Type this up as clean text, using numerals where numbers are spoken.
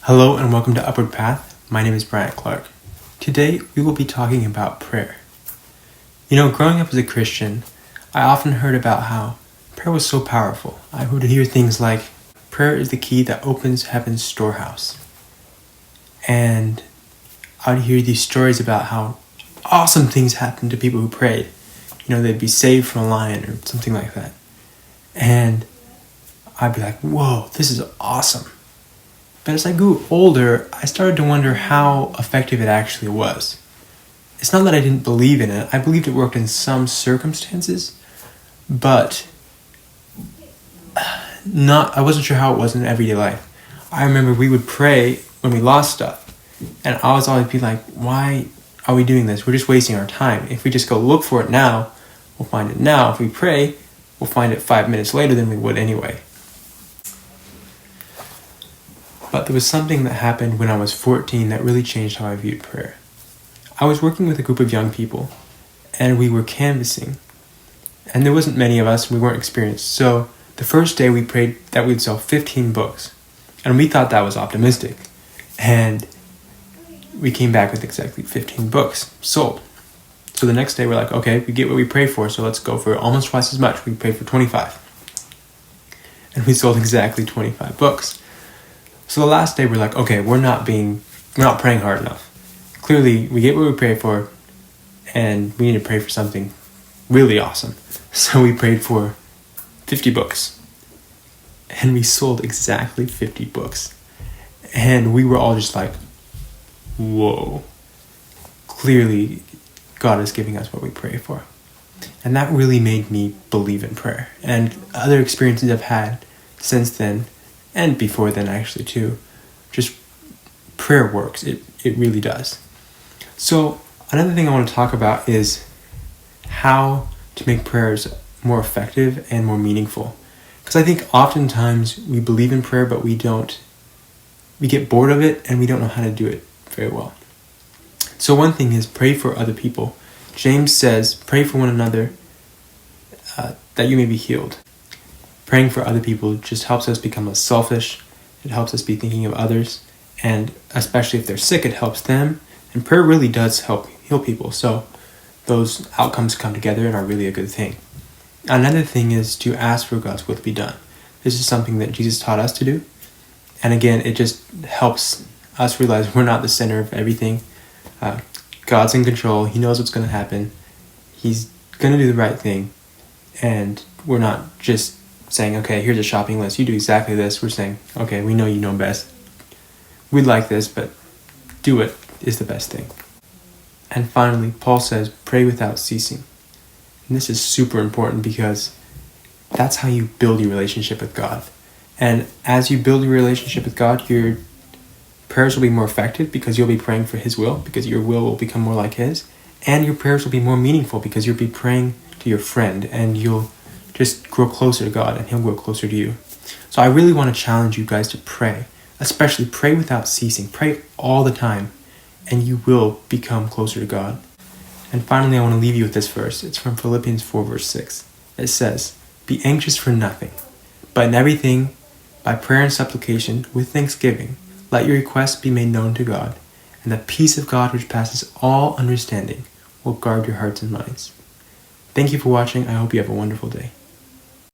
Hello and welcome to Upward Path. My name is Bryant Clark. Today we will be talking about prayer. Growing up as a Christian, I often heard about how prayer was so powerful. I would hear things like, prayer is the key that opens heaven's storehouse. And I would hear these stories about how awesome things happened to people who prayed. They'd be saved from a lion or something like that. And I'd be like, whoa, this is awesome. But as I grew older, I started to wonder how effective it actually was. It's not that I didn't believe in it. I believed it worked in some circumstances, but I wasn't sure how it was in everyday life. I remember we would pray when we lost stuff, and I was always be like, why are we doing this? We're just wasting our time. If we just go look for it now, we'll find it now. If we pray, we'll find it 5 minutes later than we would anyway. But there was something that happened when I was 14 that really changed how I viewed prayer. I was working with a group of young people, and we were canvassing. And there wasn't many of us, and we weren't experienced. So the first day we prayed that we'd sell 15 books. And we thought that was optimistic. And we came back with exactly 15 books sold. So the next day we're like, okay, we get what we prayed for, so let's go for almost twice as much. We prayed for 25. And we sold exactly 25 books. So the last day we're like, okay, we're not praying hard enough. Clearly, we get what we pray for, and we need to pray for something really awesome. So we prayed for 50 books. And we sold exactly 50 books. And we were all just like, whoa. Clearly, God is giving us what we pray for. And that really made me believe in prayer. And other experiences I've had since then, and before then actually too, just prayer works. It really does. So another thing I want to talk about is how to make prayers more effective and more meaningful. Because I think oftentimes we believe in prayer, but we get bored of it and we don't know how to do it very well. So one thing is pray for other people. James says, pray for one another that you may be healed. Praying for other people just helps us become less selfish. It helps us be thinking of others. And especially if they're sick, it helps them. And prayer really does help heal people. So those outcomes come together and are really a good thing. Another thing is to ask for God's will to be done. This is something that Jesus taught us to do. And again, it just helps us realize we're not the center of everything. God's in control. He knows what's going to happen. He's going to do the right thing. And we're not just saying, okay, here's a shopping list. You do exactly this. We're saying, okay, we know you know best. We'd like this, but do it is the best thing. And finally, Paul says, pray without ceasing. And this is super important because that's how you build your relationship with God. And as you build your relationship with God, your prayers will be more effective because you'll be praying for His will, because your will become more like His. And your prayers will be more meaningful because you'll be praying to your friend and you'll just grow closer to God and He'll grow closer to you. So I really want to challenge you guys to pray, especially pray without ceasing. Pray all the time and you will become closer to God. And finally, I want to leave you with this verse. It's from Philippians 4 verse 6. It says, be anxious for nothing, but in everything, by prayer and supplication, with thanksgiving, let your requests be made known to God, and the peace of God which passes all understanding will guard your hearts and minds. Thank you for watching. I hope you have a wonderful day.